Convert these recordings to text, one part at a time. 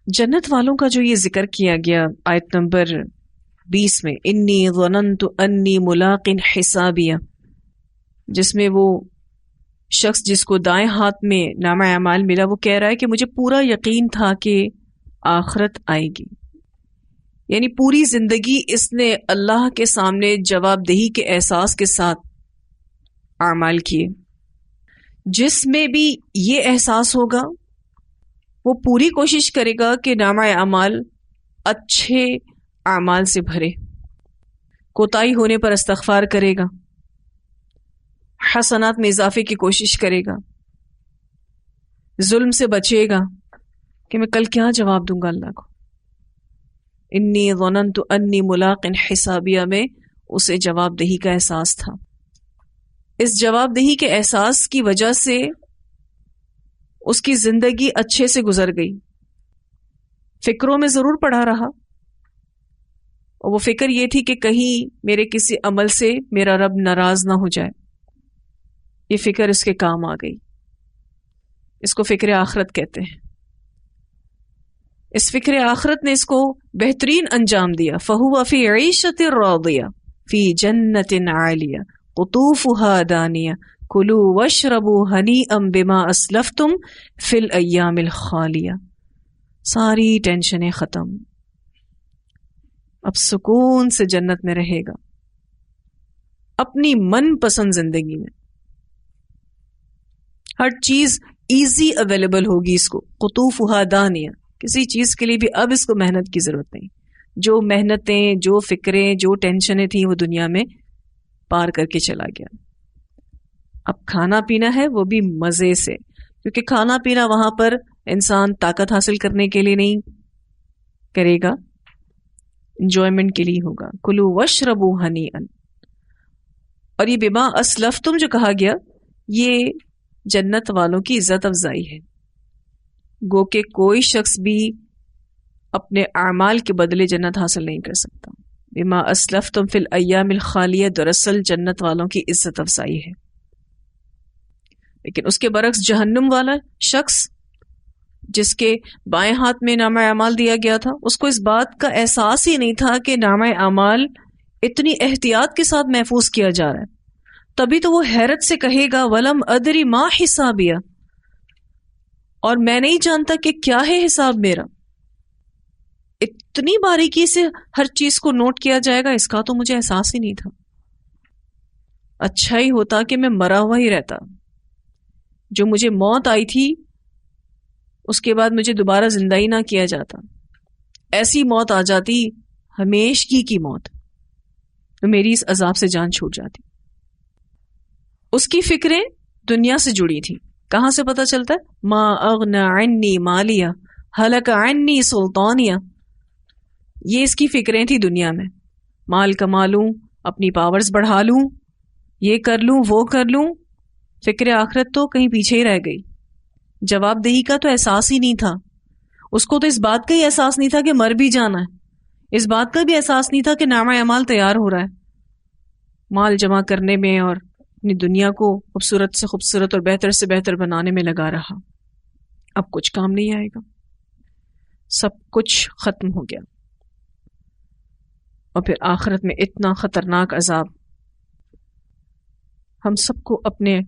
جنت والوں کا جو یہ ذکر کیا گیا آیت نمبر 20 میں، انی ظننت انی ملاق حسابیہ، جس میں وہ شخص جس کو دائیں ہاتھ میں نامہ اعمال ملا وہ کہہ رہا ہے کہ مجھے پورا یقین تھا کہ آخرت آئے گی. یعنی پوری زندگی اس نے اللہ کے سامنے جواب دہی کے احساس کے ساتھ اعمال کیے. جس میں بھی یہ احساس ہوگا وہ پوری کوشش کرے گا کہ نامہ اعمال اچھے اعمال سے بھرے، کوتاہی ہونے پر استغفار کرے گا، حسنات میں اضافے کی کوشش کرے گا، ظلم سے بچے گا کہ میں کل کیا جواب دوں گا اللہ کو. انی ظننت انی ملاق حسابیہ میں اسے جواب دہی کا احساس تھا. اس جواب دہی کے احساس کی وجہ سے اس کی زندگی اچھے سے گزر گئی. فکروں میں ضرور پڑا رہا، اور وہ فکر یہ تھی کہ کہیں میرے کسی عمل سے میرا رب ناراض نہ ہو جائے. یہ فکر اس کے کام آ گئی. اس کو فکر آخرت کہتے ہیں. اس فکر آخرت نے اس کو بہترین انجام دیا. فَهُوَ فِي عِيشَةٍ رَاضِيَةٍ فِي جَنَّةٍ عَالِيَةٍ قُطُوفُهَا دَانِيَةٌ كُلُوا وَاشْرَبُوا هَنِيئًا بِمَا أَسْلَفْتُمْ فِي الْأَيَّامِ الْخَالِيَةِ. ساری ٹینشنیں ختم، اب سکون سے جنت میں رہے گا، اپنی من پسند زندگی میں ہر چیز ایزی اویلیبل ہوگی اس کو. قطوفها دانیہ، کسی چیز کے لیے بھی اب اس کو محنت کی ضرورت نہیں. جو محنتیں، جو فکریں، جو ٹینشنیں تھیں وہ دنیا میں پار کر کے چلا گیا. اب کھانا پینا ہے وہ بھی مزے سے، کیونکہ کھانا پینا وہاں پر انسان طاقت حاصل کرنے کے لیے نہیں کرے گا، انجوائمنٹ کے لیے ہوگا. کلوا واشربوا ہنیئا. اور یہ بما اسلفتم جو کہا گیا یہ جنت والوں کی عزت افزائی ہے. گو کہ کوئی شخص بھی اپنے اعمال کے بدلے جنت حاصل نہیں کر سکتا. بما اسلفتم فی الایام الخالیہ دراصل جنت والوں کی عزت افزائی ہے. لیکن اس کے برعکس جہنم والا شخص جس کے بائیں ہاتھ میں نامہ اعمال دیا گیا تھا، اس کو اس بات کا احساس ہی نہیں تھا کہ نامہ اعمال اتنی احتیاط کے ساتھ محفوظ کیا جا رہا ہے. تبھی تو وہ حیرت سے کہے گا وَلَمْ أَدْرِ مَا حِسَابِيَهْ، اور میں نہیں جانتا کہ کیا ہے حساب میرا. اتنی باریکی سے ہر چیز کو نوٹ کیا جائے گا، اس کا تو مجھے احساس ہی نہیں تھا. اچھا ہی ہوتا کہ میں مرا ہوا ہی رہتا. جو مجھے موت آئی تھی اس کے بعد مجھے دوبارہ زندہ ہی نہ کیا جاتا. ایسی موت آ جاتی، ہمیشگی کی موت، تو میری اس عذاب سے جان چھوٹ جاتی. اس کی فکریں دنیا سے جڑی تھی. کہاں سے پتہ چلتا ہے؟ ما اغنى عنی مالیہ ہلک عنی سلطانیہ. یہ اس کی فکریں تھی دنیا میں. مال کما لوں، اپنی پاورز بڑھا لوں، یہ کر لوں، وہ کر لوں. فکر آخرت تو کہیں پیچھے ہی رہ گئی. جواب دہی کا تو احساس ہی نہیں تھا. اس کو تو اس بات کا ہی احساس نہیں تھا کہ مر بھی جانا ہے. اس بات کا بھی احساس نہیں تھا کہ نامہ اعمال تیار ہو رہا ہے. مال جمع کرنے میں اور اپنی دنیا کو خوبصورت سے خوبصورت اور بہتر سے بہتر بنانے میں لگا رہا. اب کچھ کام نہیں آئے گا، سب کچھ ختم ہو گیا. اور پھر آخرت میں اتنا خطرناک عذاب. ہم سب کو اپنے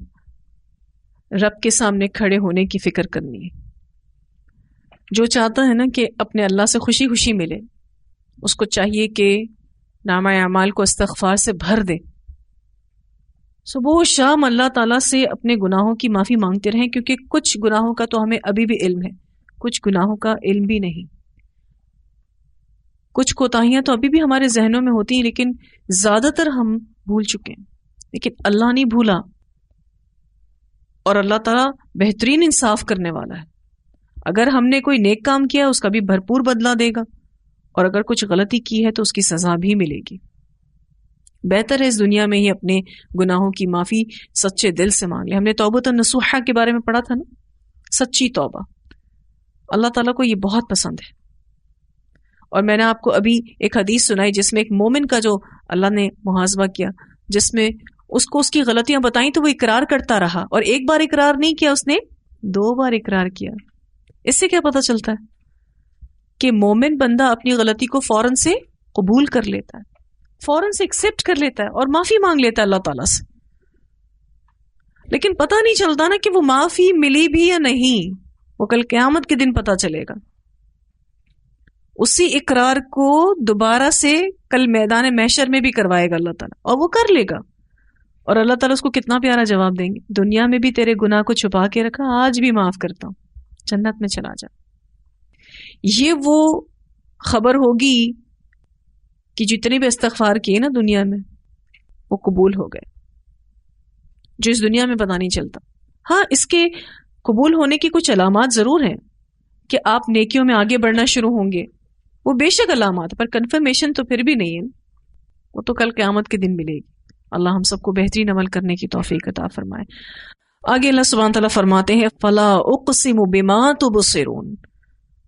رب کے سامنے کھڑے ہونے کی فکر کرنی ہے. جو چاہتا ہے نا کہ اپنے اللہ سے خوشی خوشی ملے، اس کو چاہیے کہ نامہ اعمال کو استغفار سے بھر دے. صبح و شام اللہ تعالیٰ سے اپنے گناہوں کی معافی مانگتے رہیں، کیونکہ کچھ گناہوں کا تو ہمیں ابھی بھی علم ہے، کچھ گناہوں کا علم بھی نہیں. کچھ کوتاہیاں تو ابھی بھی ہمارے ذہنوں میں ہوتی ہیں، لیکن زیادہ تر ہم بھول چکے ہیں. لیکن اللہ نہیں بھولا، اور اللہ تعالیٰ بہترین انصاف کرنے والا ہے. اگر ہم نے کوئی نیک کام کیا اس کا بھی بھرپور بدلہ دے گا، اور اگر کچھ غلطی کی ہے تو اس کی سزا بھی ملے گی. بہتر ہے اس دنیا میں ہی اپنے گناہوں کی معافی سچے دل سے مانگ لیں. ہم نے توبۃ النصوحہ کے بارے میں پڑھا تھا نا، سچی توبہ. اللہ تعالیٰ کو یہ بہت پسند ہے. اور میں نے آپ کو ابھی ایک حدیث سنائی جس میں ایک مومن کا جو اللہ نے محاسبہ کیا، جس میں اس کو اس کی غلطیاں بتائیں تو وہ اقرار کرتا رہا، اور ایک بار اقرار نہیں کیا، اس نے 2 بار اقرار کیا. اس سے کیا پتہ چلتا ہے؟ کہ مومن بندہ اپنی غلطی کو فوراً سے قبول کر لیتا ہے، فوراً سے ایکسپٹ کر لیتا ہے اور معافی مانگ لیتا ہے اللہ تعالیٰ سے. لیکن پتہ نہیں چلتا نا کہ وہ معافی ملی بھی یا نہیں، وہ کل قیامت کے دن پتہ چلے گا. اسی اقرار کو دوبارہ سے کل میدان محشر میں بھی کروائے گا اللہ تعالیٰ، اور وہ کر لے گا. اور اللہ تعالیٰ اس کو کتنا پیارا جواب دیں گے، دنیا میں بھی تیرے گناہ کو چھپا کے رکھا، آج بھی معاف کرتا ہوں، جنت میں چلا جا. یہ وہ خبر ہوگی کہ جتنے بھی استغفار کیے نا دنیا میں وہ قبول ہو گئے، جو اس دنیا میں پتہ نہیں چلتا. ہاں، اس کے قبول ہونے کی کچھ علامات ضرور ہیں کہ آپ نیکیوں میں آگے بڑھنا شروع ہوں گے، وہ بے شک علامات، پر کنفرمیشن تو پھر بھی نہیں ہے، وہ تو کل قیامت کے دن ملے گی. اللہ ہم سب کو بہترین عمل کرنے کی توفیق عطا فرمائے. آگے اللہ سبحانہ تعالیٰ فرماتے ہیں فَلَا أُقْسِمُ بِمَا تُبْصِرُونَ،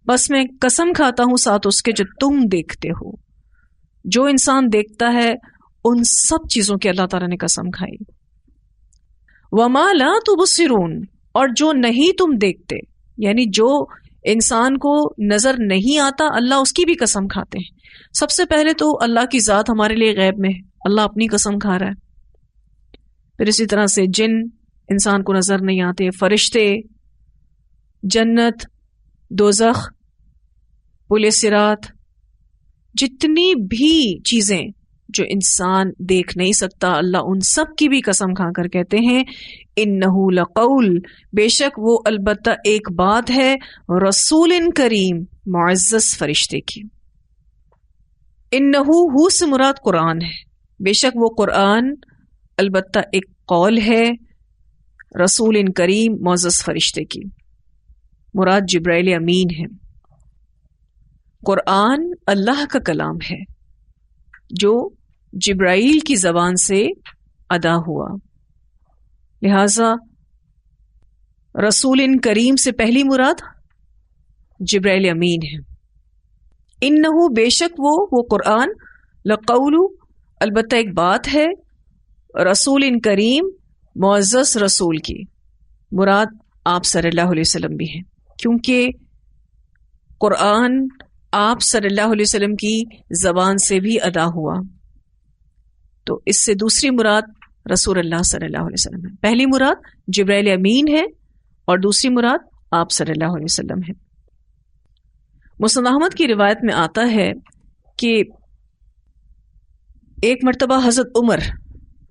بس میں قسم کھاتا ہوں ساتھ اس کے جو تم دیکھتے ہو. جو انسان دیکھتا ہے ان سب چیزوں کی اللہ تعالیٰ نے قسم کھائی. وَمَا لَا تُبْصِرُونَ، اور جو نہیں تم دیکھتے، یعنی جو انسان کو نظر نہیں آتا اللہ اس کی بھی قسم کھاتے ہیں. سب سے پہلے تو اللہ کی ذات ہمارے لیے غیب میں ہے، اللہ اپنی قسم کھا رہا ہے. پھر اسی طرح سے جن انسان کو نظر نہیں آتے، فرشتے، جنت، دوزخ، پل صراط، جتنی بھی چیزیں جو انسان دیکھ نہیں سکتا اللہ ان سب کی بھی قسم کھا کر کہتے ہیں انہ لقول، بے شک وہ البتہ ایک بات ہے، رسول کریم، معزز فرشتے کی. انہ ہو سے مراد قرآن ہے، بے شک وہ قرآن البتہ ایک قول ہے، رسول کریم، معزز فرشتے کی. مراد جبرائیل امین ہے. قرآن اللہ کا کلام ہے جو جبرائیل کی زبان سے ادا ہوا، لہذا رسول کریم سے پہلی مراد جبرائیل امین ہے. انہو، بے شک وہ قرآن، لقول، البتہ ایک بات ہے، رسول کریم، معزز رسول کی. مراد آپ صلی اللہ علیہ وسلم بھی ہیں، کیونکہ قرآن آپ صلی اللہ علیہ وسلم کی زبان سے بھی ادا ہوا، تو اس سے دوسری مراد رسول اللہ صلی اللہ علیہ وسلم ہے. پہلی مراد جبرائیل امین ہے اور دوسری مراد آپ صلی اللہ علیہ وسلم ہے. مسند احمد کی روایت میں آتا ہے کہ ایک مرتبہ حضرت عمر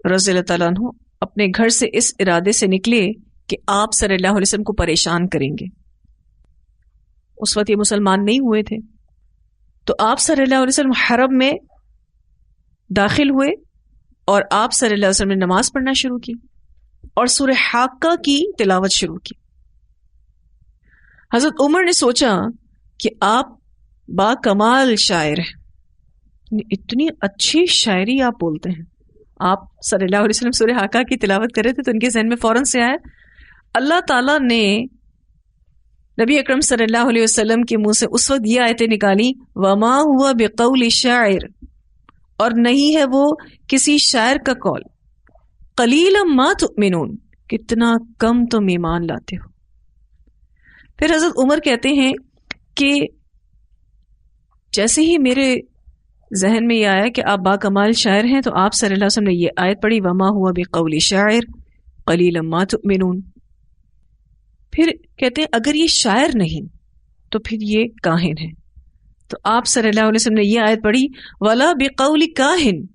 رضی اللہ تعالیٰ عنہ اپنے گھر سے اس ارادے سے نکلے کہ آپ صلی اللہ علیہ وسلم کو پریشان کریں گے. اس وقت یہ مسلمان نہیں ہوئے تھے، تو آپ صلی اللہ علیہ وسلم حرم میں داخل ہوئے اور آپ صلی اللہ علیہ وسلم نے نماز پڑھنا شروع کی اور سورہ حاقہ کی تلاوت شروع کی. حضرت عمر نے سوچا کہ آپ با کمال شاعر ہیں، اتنی اچھی شاعری آپ بولتے ہیں. آپ صلی اللہ علیہ وسلم سورہ حاقہ کی تلاوت کر رہے تھے تو ان کے ذہن میں فوراً سے آیا اللہ تعالیٰ نے نبی اکرم صلی اللہ علیہ وسلم کے منہ سے اس وقت یہ آیتیں نکالی وما ہوا بقول شاعر، اور نہیں ہے وہ کسی شاعر کا قول، قلیلا ما تؤمنون، کتنا کم تم ایمان لاتے ہو. پھر حضرت عمر کہتے ہیں کہ جیسے ہی میرے ذہن میں یہ آیا کہ آپ با کمال شاعر ہیں تو آپ صلی اللہ علیہ وسلم نے یہ آیت پڑھی وما ہوا بقول شاعر قلیلا ما تؤمنون. پھر کہتے ہیں اگر یہ شاعر نہیں تو پھر یہ کاہن ہے، تو آپ صلی اللہ علیہ وسلم نے یہ آیت پڑھی ولا بقول کاہن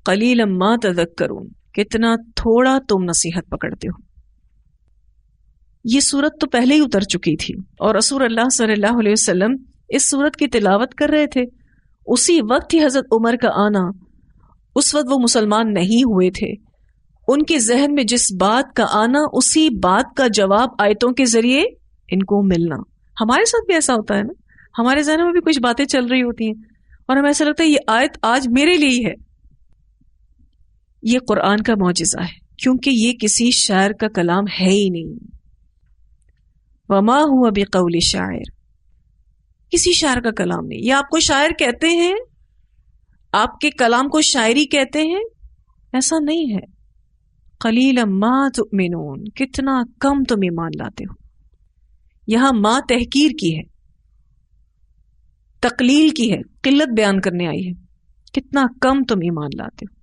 قلیلا ما تذکرون، کتنا تھوڑا تم نصیحت پکڑتے ہو. یہ سورت تو پہلے ہی اتر چکی تھی اور رسول اللہ صلی اللہ علیہ وسلم اس سورت کی تلاوت کر رہے تھے. اسی وقت ہی حضرت عمر کا آنا، اس وقت وہ مسلمان نہیں ہوئے تھے، ان کے ذہن میں جس بات کا آنا اسی بات کا جواب آیتوں کے ذریعے ان کو ملنا. ہمارے ساتھ بھی ایسا ہوتا ہے نا، ہمارے ذہن میں بھی کچھ باتیں چل رہی ہوتی ہیں اور ہمیں ایسا لگتا ہے یہ آیت آج میرے لیے ہی ہے. یہ قرآن کا معجزہ ہے کیونکہ یہ کسی شاعر کا کلام ہے ہی نہیں. وما ہوا بقول شاعر، کسی شاعر کا کلام نہیں. یہ آپ کو شاعر کہتے ہیں، آپ کے کلام کو شاعری کہتے ہیں، ایسا نہیں ہے. قلیلا ما تؤمنون، کتنا کم تم ایمان لاتے ہو. یہاں ما تحقیر کی ہے، تقلیل کی ہے، قلت بیان کرنے آئی ہے، کتنا کم تم ایمان لاتے ہو.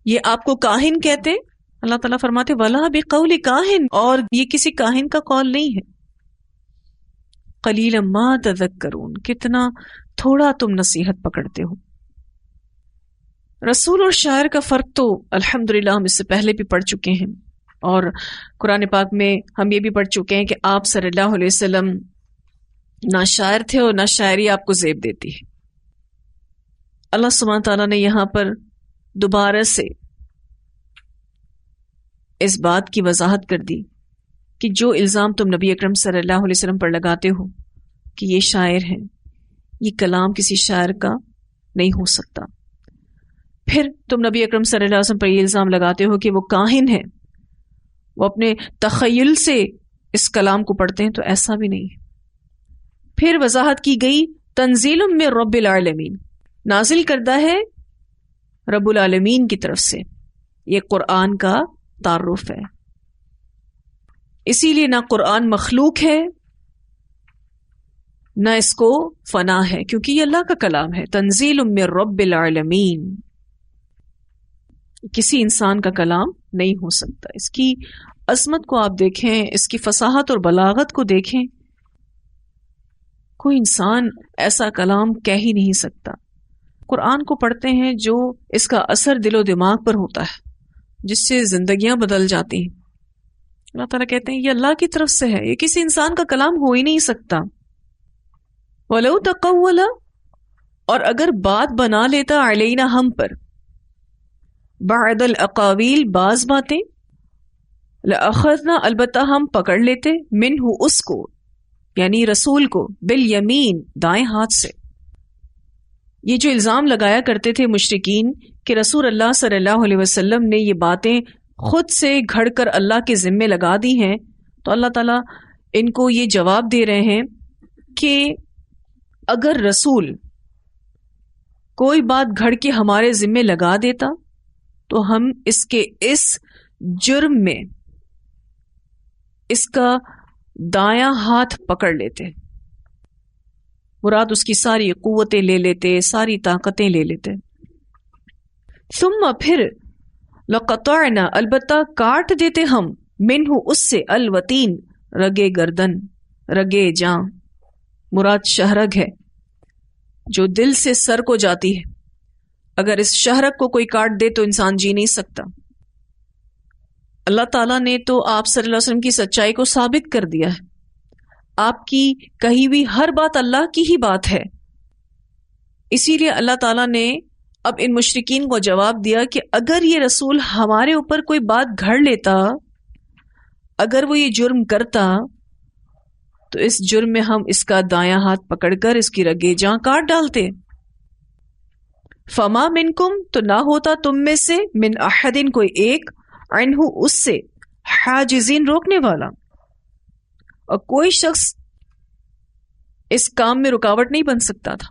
یہ آپ کو کاہن کہتے ہیں، اللہ تعالیٰ فرماتے وَلَا بِقَوْلِ کاہن، اور یہ کسی کاہن کا قول نہیں ہے. قَلِيلًا مَا تَذَكَّرُونَ، کتنا تھوڑا تم نصیحت پکڑتے ہو. رسول اور شاعر کا فرق تو الحمدللہ ہم اس سے پہلے بھی پڑھ چکے ہیں، اور قرآن پاک میں ہم یہ بھی پڑھ چکے ہیں کہ آپ صلی اللہ علیہ وسلم نہ شاعر تھے اور نہ شاعری آپ کو زیب دیتی ہے. اللہ سبحانہ تعالیٰ نے یہاں پر دوبارہ سے اس بات کی وضاحت کر دی کہ جو الزام تم نبی اکرم صلی اللہ علیہ وسلم پر لگاتے ہو کہ یہ شاعر ہیں، یہ کلام کسی شاعر کا نہیں ہو سکتا. پھر تم نبی اکرم صلی اللہ علیہ وسلم پر یہ الزام لگاتے ہو کہ وہ کاہن ہے، وہ اپنے تخیل سے اس کلام کو پڑھتے ہیں، تو ایسا بھی نہیں ہے. پھر وضاحت کی گئی تنزیل من رب العالمین، نازل کردہ ہے رب العالمین کی طرف سے. یہ قرآن کا تعارف ہے، اسی لیے نہ قرآن مخلوق ہے نہ اس کو فنا ہے، کیونکہ یہ اللہ کا کلام ہے. تنزیل من رب العالمین، کسی انسان کا کلام نہیں ہو سکتا. اس کی عظمت کو آپ دیکھیں، اس کی فصاحت اور بلاغت کو دیکھیں، کوئی انسان ایسا کلام کہہ ہی نہیں سکتا. قرآن کو پڑھتے ہیں جو اس کا اثر دل و دماغ پر ہوتا ہے، جس سے زندگیاں بدل جاتی ہیں. اللہ تعالیٰ کہتے ہیں یہ اللہ کی طرف سے ہے، یہ کسی انسان کا کلام ہو ہی نہیں سکتا. وَلَوْ تَقَوَّلَ، اور اگر بات بنا لیتا علینا ہم پر، بعد الاقاویل بعض باتیں، لأخذنا البتہ ہم پکڑ لیتے، منہ اس کو یعنی رسول کو، بالیمین دائیں ہاتھ سے. یہ جو الزام لگایا کرتے تھے مشرکین کہ رسول اللہ صلی اللہ علیہ وسلم نے یہ باتیں خود سے گھڑ کر اللہ کے ذمے لگا دی ہیں، تو اللہ تعالیٰ ان کو یہ جواب دے رہے ہیں کہ اگر رسول کوئی بات گھڑ کے ہمارے ذمے لگا دیتا تو ہم اس کے اس جرم میں اس کا دایاں ہاتھ پکڑ لیتے، مراد اس کی ساری قوتیں لے لیتے، ساری طاقتیں لے لیتے. ثم پھر لقطعنا البتہ کاٹ دیتے ہم، منہ اس سے، الوتین رگے گردن، رگے جاں، مراد شہرگ ہے جو دل سے سر کو جاتی ہے. اگر اس شہرگ کو کوئی کاٹ دے تو انسان جی نہیں سکتا. اللہ تعالیٰ نے تو آپ صلی اللہ علیہ وسلم کی سچائی کو ثابت کر دیا ہے. آپ کی کہی ہوئی ہر بات اللہ کی ہی بات ہے. اسی لیے اللہ تعالیٰ نے اب ان مشرکین کو جواب دیا کہ اگر یہ رسول ہمارے اوپر کوئی بات گھڑ لیتا، اگر وہ یہ جرم کرتا، تو اس جرم میں ہم اس کا دایاں ہاتھ پکڑ کر اس کی رگے جاں کاٹ ڈالتے. فما منکم، تو نہ ہوتا تم میں سے، من احدن کوئی ایک، عنہ اس سے، حاجزین روکنے والا، اور کوئی شخص اس کام میں رکاوٹ نہیں بن سکتا تھا.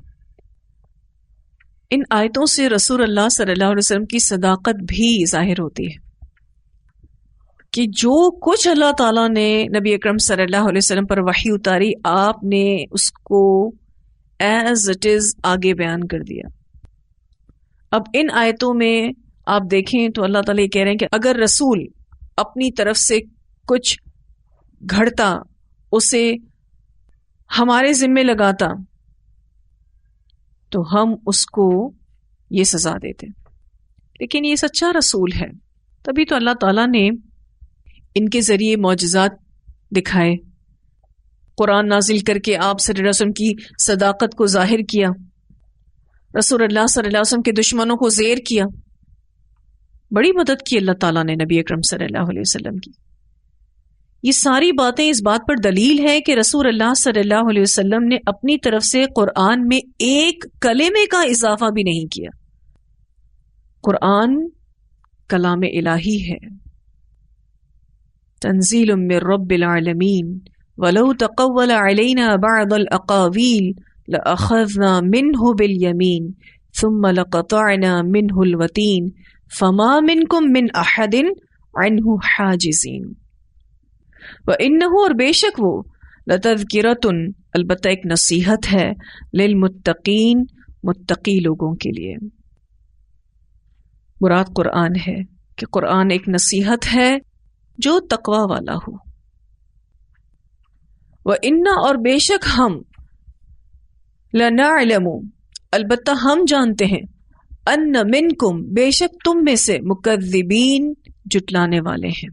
ان آیتوں سے رسول اللہ صلی اللہ علیہ وسلم کی صداقت بھی ظاہر ہوتی ہے کہ جو کچھ اللہ تعالیٰ نے نبی اکرم صلی اللہ علیہ وسلم پر وحی اتاری، آپ نے اس کو ایز اٹ از آگے بیان کر دیا. اب ان آیتوں میں آپ دیکھیں تو اللہ تعالیٰ یہ کہہ رہے ہیں کہ اگر رسول اپنی طرف سے کچھ گھڑتا، اسے ہمارے ذمے لگاتا، تو ہم اس کو یہ سزا دیتے. لیکن یہ سچا رسول ہے، تبھی تو اللہ تعالیٰ نے ان کے ذریعے معجزات دکھائے، قرآن نازل کر کے آپ صلی اللہ علیہ وسلم کی صداقت کو ظاہر کیا، رسول اللہ صلی اللہ علیہ وسلم کے دشمنوں کو زیر کیا. بڑی مدد کی اللہ تعالیٰ نے نبی اکرم صلی اللہ علیہ وسلم کی. یہ ساری باتیں اس بات پر دلیل ہے کہ رسول اللہ صلی اللہ علیہ وسلم نے اپنی طرف سے قرآن میں ایک کلمے کا اضافہ بھی نہیں کیا. قرآن کلام الہی ہے، تنزیل من رب العالمین، ولو تقول علینا بعض الاقاویل لأخذنا منه باليمین ثم لقطعنا منه الوتین فما منکم من احد عنہ حاجزین. وَإِنَّهُ، اور بے شک وہ، لَتَذْكِرَةٌ البتہ ایک نصیحت ہے للمتقین، متقی لوگوں کے لیے۔ مراد قرآن ہے کہ قرآن ایک نصیحت ہے جو تقوی والا ہو۔ وَإِنَّا، اور بے شک ہم، لَنَعْلَمُ، البتہ ہم جانتے ہیں، ان منکم، بے شک تم میں سے، مکذبین، جھٹلانے والے ہیں۔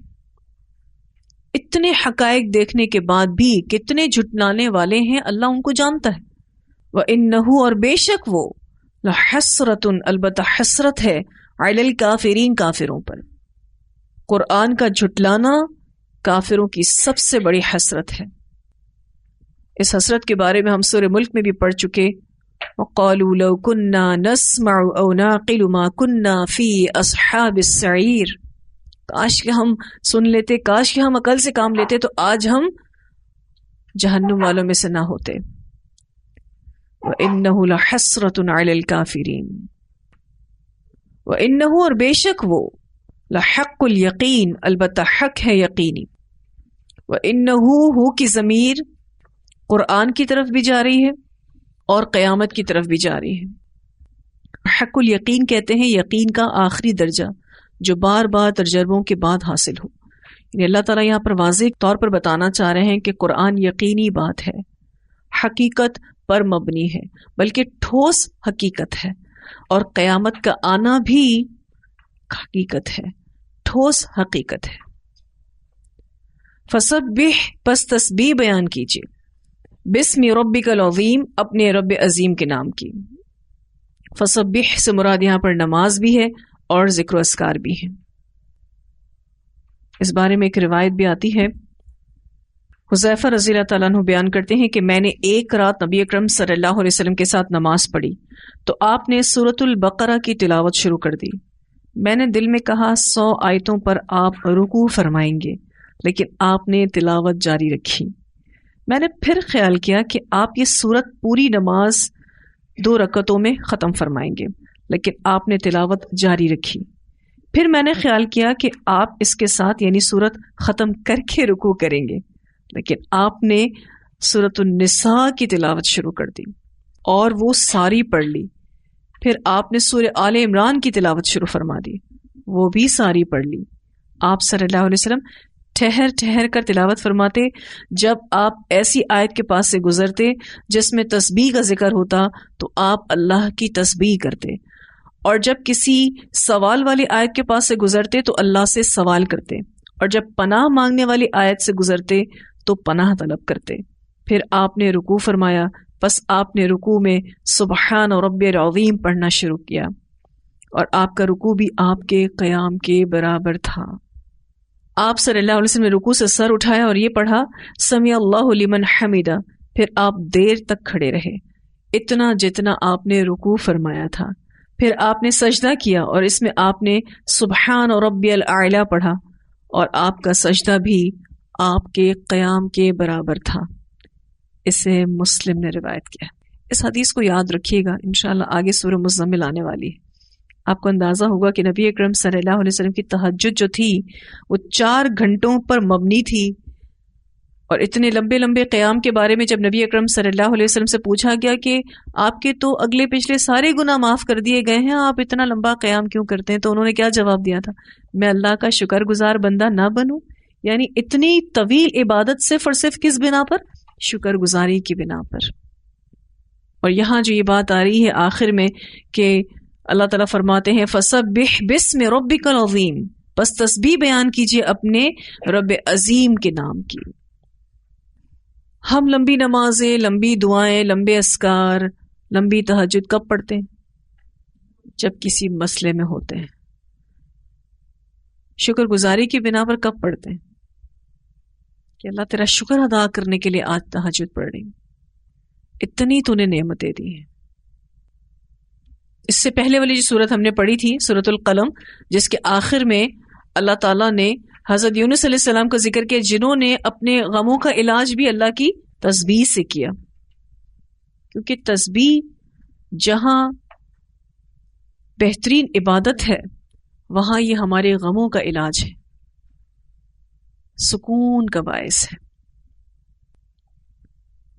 اتنے حقائق دیکھنے کے بعد بھی کتنے جھٹلانے والے ہیں اللہ ان کو جانتا ہے۔ وَإِنَّهُ، اور بے شک وہ، لَحَسْرَةٌ، البتہ حسرت ہے، عَلَى الْكَافِرِينَ، کافروں پر۔ قرآن کا جھٹلانا کافروں کی سب سے بڑی حسرت ہے۔ اس حسرت کے بارے میں ہم سورہ ملک میں بھی پڑھ چکے، وَقَالُوا لَوْ كُنَّا نَسْمَعُ أَوْ نَعْقِلُ مَا كُنَّا فِي أَصْحَابِ السَّعِيرِ، کاش کہ ہم سن لیتے، کاش کہ ہم عقل سے کام لیتے تو آج ہم جہنم والوں میں سے نہ ہوتے۔ وَإِنَّهُ لَحَسْرَةٌ عَلَى الْكَافِرِينَ، وَإِنَّهُ، اور بے شک وہ، لحق الیقین، البتہ حق ہے یقینی۔ وَإِنَّهُ، ہو کی ضمیر قرآن کی طرف بھی جا رہی ہے اور قیامت کی طرف بھی جا رہی ہے۔ حق الیقین کہتے ہیں یقین کا آخری درجہ جو بار بار تجربوں کے بعد حاصل ہو۔ یعنی اللہ تعالیٰ یہاں پر واضح طور پر بتانا چاہ رہے ہیں کہ قرآن یقینی بات ہے، حقیقت پر مبنی ہے، بلکہ ٹھوس حقیقت ہے، اور قیامت کا آنا بھی حقیقت ہے، ٹھوس حقیقت ہے۔ فسبح، پس تسبیح بیان کیجیے، بسم ربک العظیم، اپنے رب عظیم کے نام کی۔ فسبح سے مراد یہاں پر نماز بھی ہے اور ذکر و اذکار بھی ہے۔ اس بارے میں ایک روایت بھی آتی ہے، حذیفہ رضی اللہ تعالیٰ عنہ بیان کرتے ہیں کہ میں نے ایک رات نبی اکرم صلی اللہ علیہ وسلم کے ساتھ نماز پڑھی تو آپ نے سورۃ البقرہ کی تلاوت شروع کر دی۔ میں نے دل میں کہا 100 آیتوں پر آپ رکوع فرمائیں گے، لیکن آپ نے تلاوت جاری رکھی۔ میں نے پھر خیال کیا کہ آپ یہ سورت پوری نماز 2 رکعتوں میں ختم فرمائیں گے، لیکن آپ نے تلاوت جاری رکھی۔ پھر میں نے خیال کیا کہ آپ اس کے ساتھ یعنی سورت ختم کر کے رکوع کریں گے، لیکن آپ نے سورۃ النساء کی تلاوت شروع کر دی اور وہ ساری پڑھ لی۔ پھر آپ نے سورہ آل عمران کی تلاوت شروع فرما دی، وہ بھی ساری پڑھ لی۔ آپ صلی اللہ علیہ وسلم ٹھہر ٹھہر کر تلاوت فرماتے، جب آپ ایسی آیت کے پاس سے گزرتے جس میں تسبیح کا ذکر ہوتا تو آپ اللہ کی تسبیح کرتے، اور جب کسی سوال والی آیت کے پاس سے گزرتے تو اللہ سے سوال کرتے، اور جب پناہ مانگنے والی آیت سے گزرتے تو پناہ طلب کرتے۔ پھر آپ نے رکوع فرمایا، پس آپ نے رکوع میں سبحان ربی العظیم پڑھنا شروع کیا، اور آپ کا رکوع بھی آپ کے قیام کے برابر تھا۔ آپ صلی اللہ علیہ وسلم نے رکوع سے سر اٹھایا اور یہ پڑھا سمیع اللہ لمن حمدہ، پھر آپ دیر تک کھڑے رہے، اتنا جتنا آپ نے رکوع فرمایا تھا۔ پھر آپ نے سجدہ کیا اور اس میں آپ نے سبحان ربی الاعلی پڑھا، اور آپ کا سجدہ بھی آپ کے قیام کے برابر تھا۔ اسے مسلم نے روایت کیا۔ اس حدیث کو یاد رکھیے گا، انشاءاللہ آگے سورہ مزمل آنے والی ہے۔ آپ کو اندازہ ہوگا کہ نبی اکرم صلی اللہ علیہ وسلم کی تہجد جو تھی وہ 4 گھنٹوں پر مبنی تھی، اور اتنے لمبے لمبے قیام کے بارے میں جب نبی اکرم صلی اللہ علیہ وسلم سے پوچھا گیا کہ آپ کے تو اگلے پچھلے سارے گناہ معاف کر دیے گئے ہیں، آپ اتنا لمبا قیام کیوں کرتے ہیں؟ تو انہوں نے کیا جواب دیا تھا؟ میں اللہ کا شکر گزار بندہ نہ بنوں؟ یعنی اتنی طویل عبادت صرف اور صرف کس بنا پر؟ شکر گزاری کی بنا پر۔ اور یہاں جو یہ بات آ رہی ہے آخر میں کہ اللہ تعالیٰ فرماتے ہیں فَسَبِّحْ بِاسْمِ رَبِّكَ الْعَظِيمِ، بس تسبیح بیان کیجئے اپنے رب عظیم کے نام کی۔ ہم لمبی نمازیں، لمبی دعائیں، لمبے اذکار، لمبی تہجد کب پڑھتے ہیں؟ جب کسی مسئلے میں ہوتے ہیں۔ شکر گزاری کی بنا پر کب پڑھتے ہیں؟ کہ اللہ تیرا شکر ادا کرنے کے لیے آج تہجد پڑھ رہی ہوں، اتنی تو نے نعمتیں دی ہیں۔ اس سے پہلے والی جو صورت ہم نے پڑھی تھی سورۃ القلم، جس کے آخر میں اللہ تعالیٰ نے حضرت یونس علیہ السلام کا ذکر کیا، جنہوں نے اپنے غموں کا علاج بھی اللہ کی تسبیح سے کیا، کیونکہ تسبیح جہاں بہترین عبادت ہے وہاں یہ ہمارے غموں کا علاج ہے، سکون کا باعث ہے۔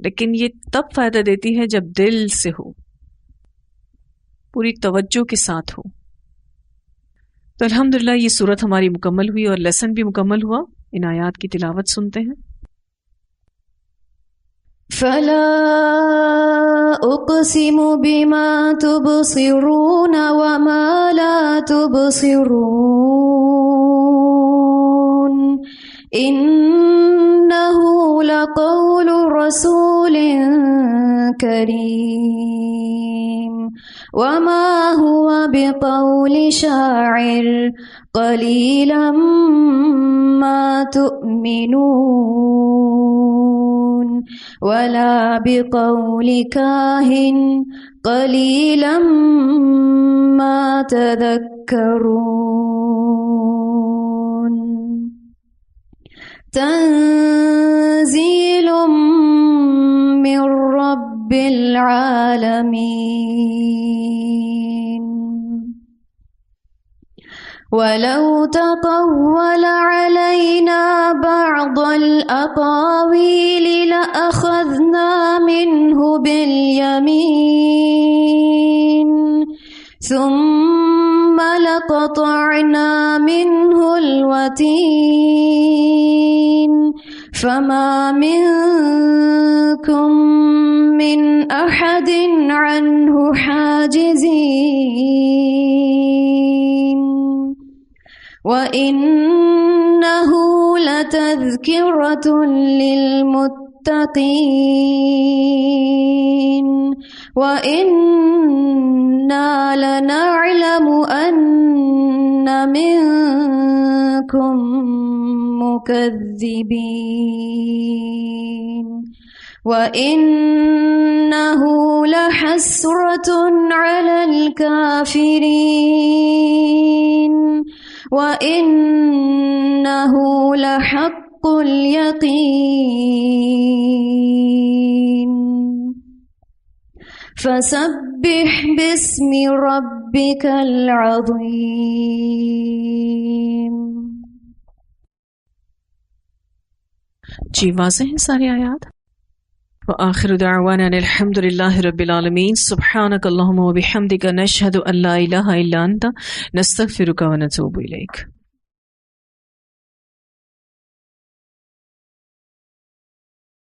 لیکن یہ تب فائدہ دیتی ہے جب دل سے ہو، پوری توجہ کے ساتھ ہو. تو الحمدللہ یہ صورت ہماری مکمل ہوئی اور لیسن بھی مکمل ہوا. ان آیات کی تلاوت سنتے ہیں. فلا اقسم بما تبصرون وما لا تبصرون انه لقول رسول کریم وما هو بقول شاعر قليلا ما تؤمنون ولا بقول كاهن قليلا ما تذكرون تنزيل من رب العالمين ولو تقول علينا بعض الأقاويل لأخذنا منه باليمين ثم لقطعنا منه الوتين فما منكم من أحد عنه حاجزين وَإِنَّهُ لَتَذْكِرَةٌ لِّلْمُتَّقِينَ وَإِنَّا لَنَعْلَمُ أَنَّ مِنكُم مُّكَذِّبِينَ وَإِنَّهُ لَحَسْرَةٌ عَلَى الْكَافِرِينَ وَإِنَّهُ لَحَقُّ الْيَقِينِ فَسَبِّحْ بِاسْمِ رَبِّكَ الْعَظِيمِ. جی واضح ہیں سارے آیات. وآخر دعوانا الحمد للہ رب العالمین. سبحانک اللہم وبحمدک نشہد ان لا الہ الا انت نستغفرک ونتوب الیک.